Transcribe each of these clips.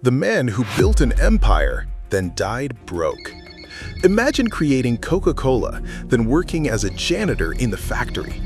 The man who built an empire, then died broke. Imagine creating Coca-Cola, then working as a janitor in the factory.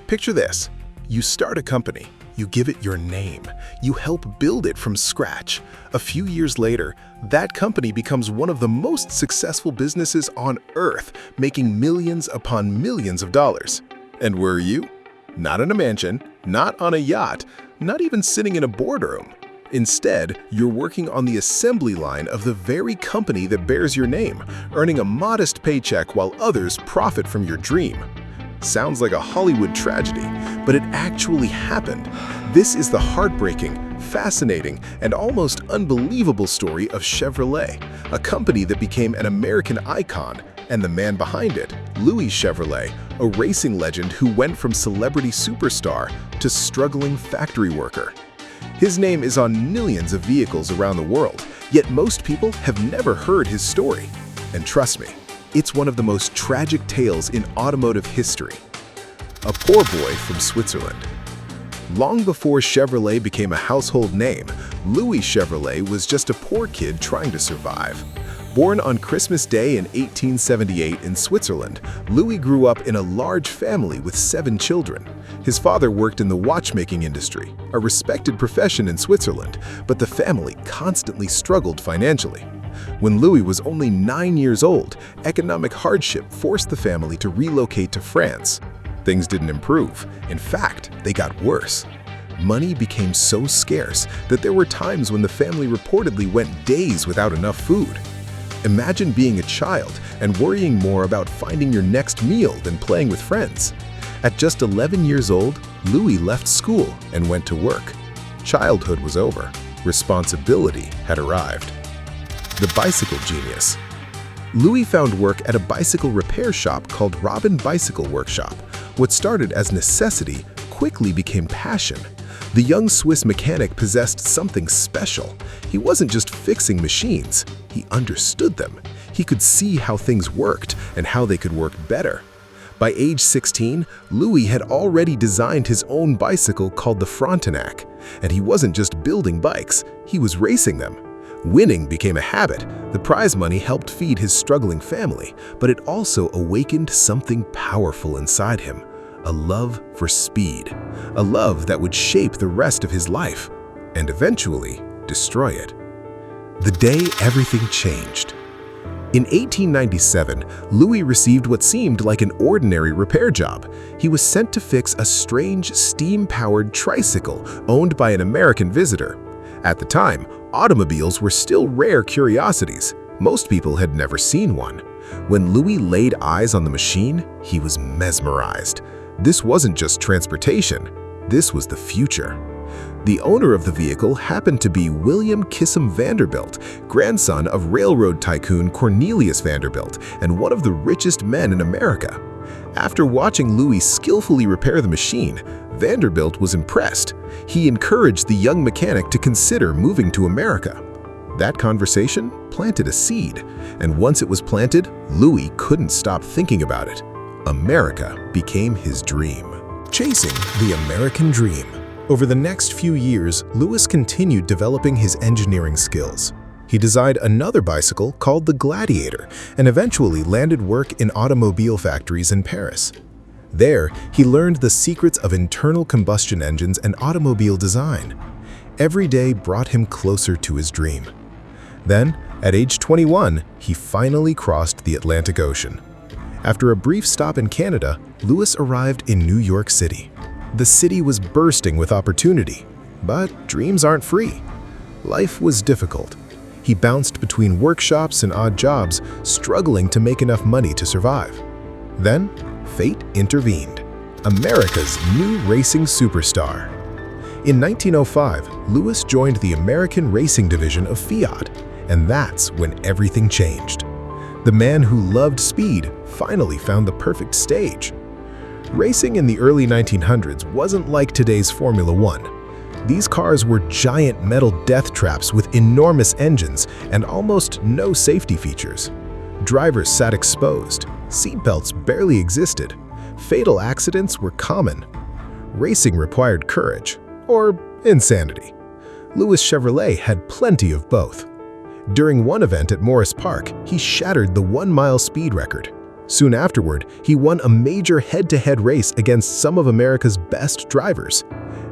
Picture this. You start a company. You give it your name. You help build it from scratch. A few years later, that company becomes one of the most successful businesses on earth, making millions upon millions of dollars. And where are you? Not in a mansion, not on a yacht, not even sitting in a boardroom. Instead, you're working on the assembly line of the very company that bears your name, earning a modest paycheck while others profit from your dream. Sounds like a Hollywood tragedy, but it actually happened. This is the heartbreaking, fascinating, and almost unbelievable story of Chevrolet, a company that became an American icon, and the man behind it, Louis Chevrolet, a racing legend who went from celebrity superstar to struggling factory worker. His name is on millions of vehicles around the world, yet most people have never heard his story. And trust me, it's one of the most tragic tales in automotive history. A poor boy from Switzerland. Long before Chevrolet became a household name, Louis Chevrolet was just a poor kid trying to survive. Born on Christmas Day in 1878 in Switzerland, Louis grew up in a large family with 7 children. His father worked in the watchmaking industry, a respected profession in Switzerland, but the family constantly struggled financially. When Louis was only 9 years old, economic hardship forced the family to relocate to France. Things didn't improve. In fact, they got worse. Money became so scarce that there were times when the family reportedly went days without enough food. Imagine being a child and worrying more about finding your next meal than playing with friends. At just 11 years old, Louis left school and went to work. Childhood was over. Responsibility had arrived. The bicycle genius. Louis found work at a bicycle repair shop called Robin Bicycle Workshop. What started as necessity quickly became passion. The young Swiss mechanic possessed something special. He wasn't just fixing machines, he understood them. He could see how things worked and how they could work better. By age 16, Louis had already designed his own bicycle called the Frontenac. And he wasn't just building bikes, he was racing them. Winning became a habit. The prize money helped feed his struggling family, but it also awakened something powerful inside him. A love for speed, a love that would shape the rest of his life and eventually destroy it. The day everything changed. In 1897, Louis received what seemed like an ordinary repair job. He was sent to fix a strange steam-powered tricycle owned by an American visitor. At the time, automobiles were still rare curiosities. Most people had never seen one. When Louis laid eyes on the machine, he was mesmerized. This wasn't just transportation, this was the future. The owner of the vehicle happened to be William Kissam Vanderbilt, grandson of railroad tycoon Cornelius Vanderbilt and one of the richest men in America. After watching Louis skillfully repair the machine, Vanderbilt was impressed. He encouraged the young mechanic to consider moving to America. That conversation planted a seed, and once it was planted, Louis couldn't stop thinking about it. America became his dream. Chasing the American dream. Over the next few years, Louis continued developing his engineering skills. He designed another bicycle called the Gladiator and eventually landed work in automobile factories in Paris. There, he learned the secrets of internal combustion engines and automobile design. Every day brought him closer to his dream. Then, at age 21, he finally crossed the Atlantic Ocean. After a brief stop in Canada, Louis arrived in New York City. The city was bursting with opportunity, but dreams aren't free. Life was difficult. He bounced between workshops and odd jobs, struggling to make enough money to survive. Then, fate intervened. America's new racing superstar. In 1905, Louis joined the American racing division of Fiat, and that's when everything changed. The man who loved speed finally found the perfect stage. Racing in the early 1900s wasn't like today's Formula One. These cars were giant metal death traps with enormous engines and almost no safety features. Drivers sat exposed, seatbelts barely existed, fatal accidents were common. Racing required courage, or insanity. Louis Chevrolet had plenty of both. During one event at Morris Park, he shattered the 1-mile speed record. Soon afterward, he won a major head-to-head race against some of America's best drivers.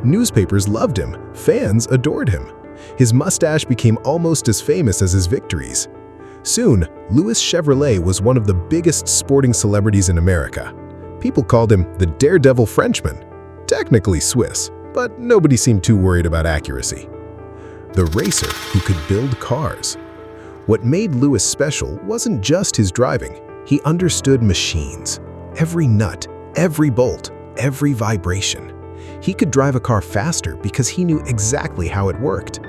Newspapers loved him, fans adored him. His mustache became almost as famous as his victories. Soon, Louis Chevrolet was one of the biggest sporting celebrities in America. People called him the Daredevil Frenchman. Technically Swiss, but nobody seemed too worried about accuracy. The racer who could build cars. What made Louis special wasn't just his driving. He understood machines. Every nut, every bolt, every vibration. He could drive a car faster because he knew exactly how it worked.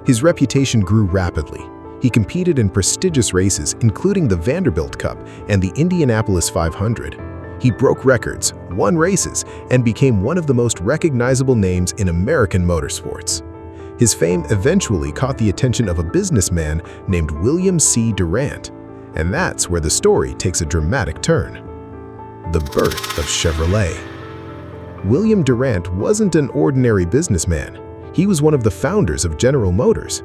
His reputation grew rapidly. He competed in prestigious races, including the Vanderbilt Cup and the Indianapolis 500. He broke records, won races, and became one of the most recognizable names in American motorsports. His fame eventually caught the attention of a businessman named William C. Durant, and that's where the story takes a dramatic turn. The birth of Chevrolet. William Durant wasn't an ordinary businessman. He was one of the founders of General Motors.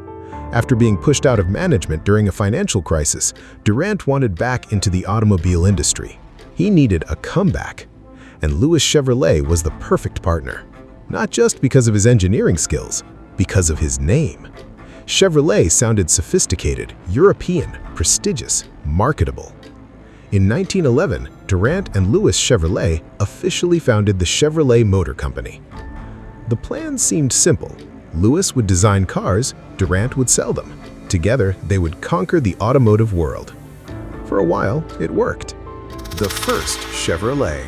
After being pushed out of management during a financial crisis, Durant wanted back into the automobile industry. He needed a comeback, and Louis Chevrolet was the perfect partner. Not just because of his engineering skills, because of his name. Chevrolet sounded sophisticated, European, prestigious, marketable. In 1911, Durant and Louis Chevrolet officially founded the Chevrolet Motor Company. The plan seemed simple. Louis would design cars, Durant would sell them. Together, they would conquer the automotive world. For a while, it worked. The first Chevrolet.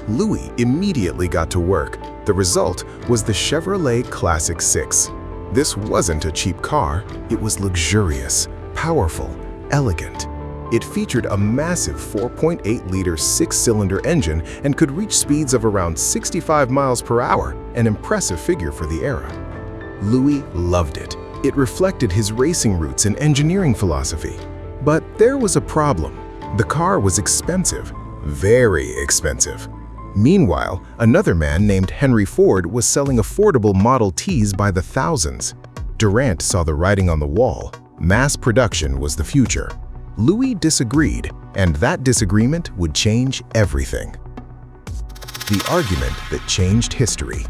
Louis immediately got to work. The result was the Chevrolet Classic 6. This wasn't a cheap car, it was luxurious, powerful, elegant. It featured a massive 4.8-liter 6-cylinder engine and could reach speeds of around 65 miles per hour, an impressive figure for the era. Louis loved it. It reflected his racing roots and engineering philosophy. But there was a problem. The car was expensive, very expensive. Meanwhile, another man named Henry Ford was selling affordable Model Ts by the thousands. Durant saw the writing on the wall. Mass production was the future. Louis disagreed, and that disagreement would change everything. The argument that changed history.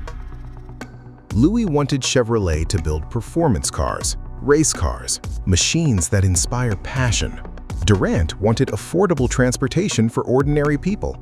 Louis wanted Chevrolet to build performance cars, race cars, machines that inspire passion. Durant wanted affordable transportation for ordinary people.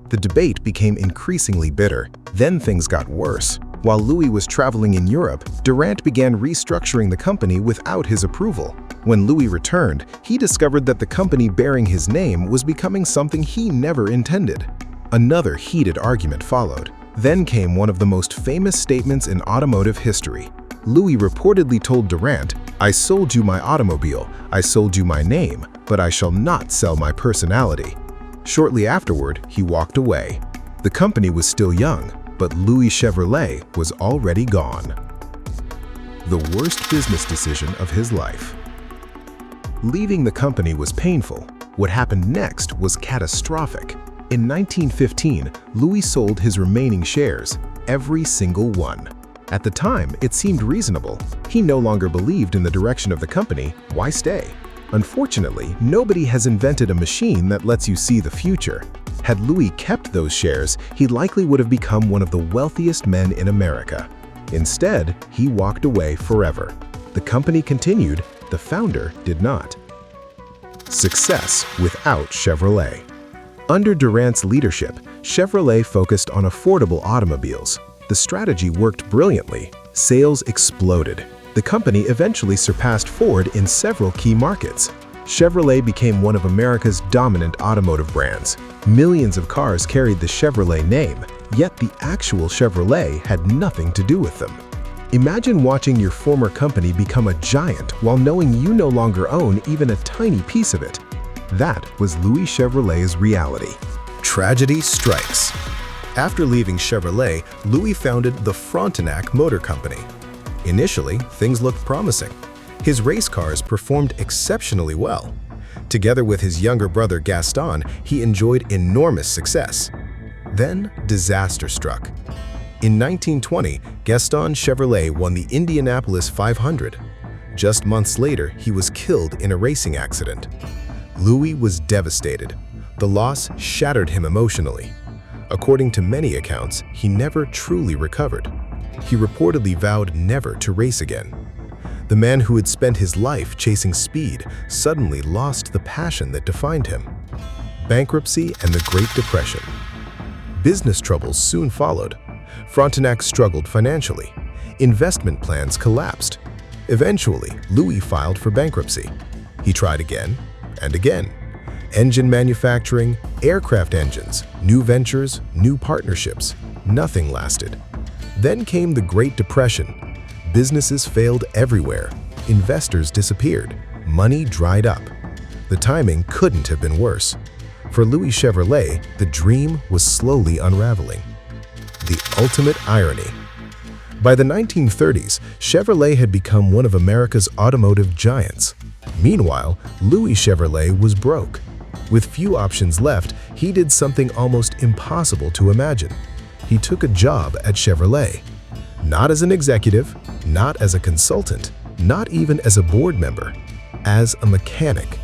The debate became increasingly bitter. Then things got worse. While Louis was traveling in Europe, Durant began restructuring the company without his approval. When Louis returned, he discovered that the company bearing his name was becoming something he never intended. Another heated argument followed. Then came one of the most famous statements in automotive history. Louis reportedly told Durant, "I sold you my automobile, I sold you my name, but I shall not sell my personality." Shortly afterward, he walked away. The company was still young, but Louis Chevrolet was already gone. The worst business decision of his life. Leaving the company was painful. What happened next was catastrophic. In 1915, Louis sold his remaining shares, every single one. At the time, it seemed reasonable. He no longer believed in the direction of the company. Why stay? Unfortunately, nobody has invented a machine that lets you see the future. Had Louis kept those shares, he likely would have become one of the wealthiest men in America. Instead, he walked away forever. The company continued, the founder did not. Success without Chevrolet. Under Durant's leadership, Chevrolet focused on affordable automobiles. The strategy worked brilliantly. Sales exploded. The company eventually surpassed Ford in several key markets. Chevrolet became one of America's dominant automotive brands. Millions of cars carried the Chevrolet name, yet the actual Chevrolet had nothing to do with them. Imagine watching your former company become a giant while knowing you no longer own even a tiny piece of it. That was Louis Chevrolet's reality. Tragedy strikes. After leaving Chevrolet, Louis founded the Frontenac Motor Company. Initially, things looked promising. His race cars performed exceptionally well. Together with his younger brother Gaston, he enjoyed enormous success. Then, disaster struck. In 1920, Gaston Chevrolet won the Indianapolis 500. Just months later, he was killed in a racing accident. Louis was devastated. The loss shattered him emotionally. According to many accounts, he never truly recovered. He reportedly vowed never to race again. The man who had spent his life chasing speed suddenly lost the passion that defined him. Bankruptcy and the Great Depression. Business troubles soon followed. Frontenac struggled financially. Investment plans collapsed. Eventually, Louis filed for bankruptcy. He tried again and again. Engine manufacturing, aircraft engines, new ventures, new partnerships. Nothing lasted. Then came the Great Depression. Businesses failed everywhere. Investors disappeared. Money dried up. The timing couldn't have been worse. For Louis Chevrolet, the dream was slowly unraveling. The ultimate irony. By the 1930s, Chevrolet had become one of America's automotive giants. Meanwhile, Louis Chevrolet was broke. With few options left, he did something almost impossible to imagine. He took a job at Chevrolet. Not as an executive, not as a consultant, not even as a board member, as a mechanic.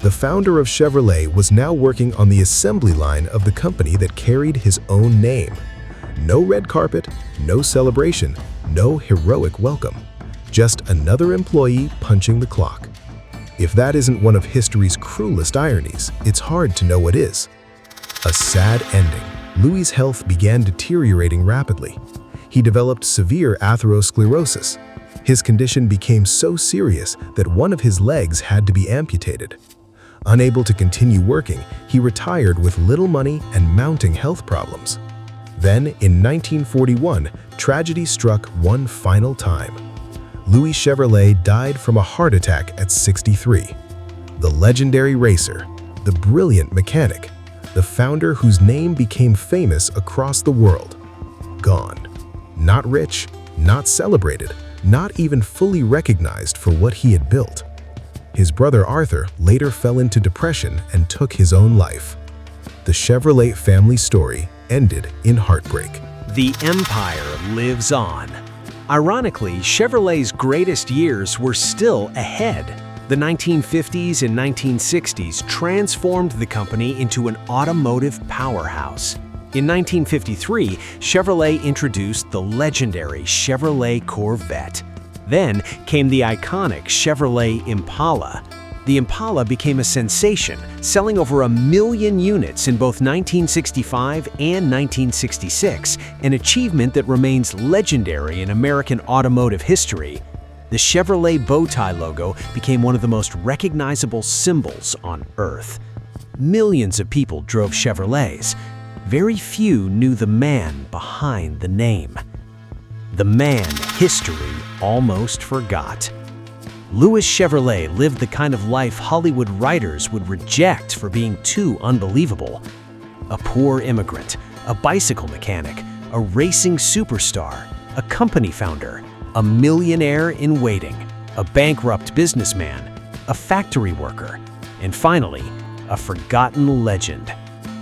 The founder of Chevrolet was now working on the assembly line of the company that carried his own name. No red carpet, no celebration, no heroic welcome. Just another employee punching the clock. If that isn't one of history's cruelest ironies, it's hard to know what is. A sad ending. Louis's health began deteriorating rapidly. He developed severe atherosclerosis. His condition became so serious that one of his legs had to be amputated. Unable to continue working, he retired with little money and mounting health problems. Then, in 1941, tragedy struck one final time. Louis Chevrolet died from a heart attack at 63. The legendary racer, the brilliant mechanic, the founder whose name became famous across the world. Gone. Not rich, not celebrated, not even fully recognized for what he had built. His brother Arthur later fell into depression and took his own life. The Chevrolet family story ended in heartbreak. The empire lives on. Ironically, Chevrolet's greatest years were still ahead. The 1950s and 1960s transformed the company into an automotive powerhouse. In 1953, Chevrolet introduced the legendary Chevrolet Corvette. Then came the iconic Chevrolet Impala. The Impala became a sensation, selling over 1 million units in both 1965 and 1966, an achievement that remains legendary in American automotive history. The Chevrolet bow tie logo became one of the most recognizable symbols on Earth. Millions of people drove Chevrolets. Very few knew the man behind the name. The man history almost forgot. Louis Chevrolet lived the kind of life Hollywood writers would reject for being too unbelievable. A poor immigrant, a bicycle mechanic, a racing superstar, a company founder, a millionaire in waiting, a bankrupt businessman, a factory worker, and finally, a forgotten legend.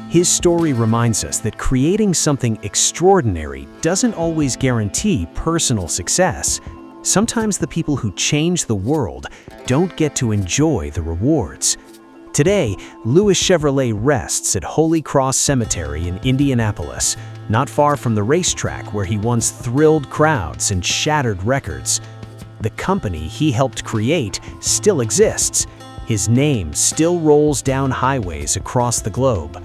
His story reminds us that creating something extraordinary doesn't always guarantee personal success. Sometimes the people who change the world don't get to enjoy the rewards. Today, Louis Chevrolet rests at Holy Cross Cemetery in Indianapolis, not far from the racetrack where he once thrilled crowds and shattered records. The company he helped create still exists. His name still rolls down highways across the globe.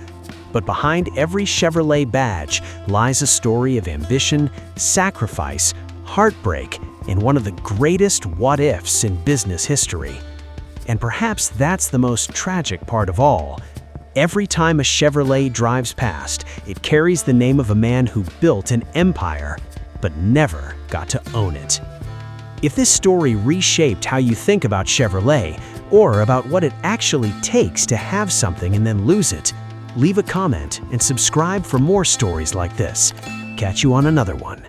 But behind every Chevrolet badge lies a story of ambition, sacrifice, heartbreak, and one of the greatest what-ifs in business history. And perhaps that's the most tragic part of all. Every time a Chevrolet drives past, it carries the name of a man who built an empire, but never got to own it. If this story reshaped how you think about Chevrolet, or about what it actually takes to have something and then lose it, leave a comment and subscribe for more stories like this. Catch you on another one.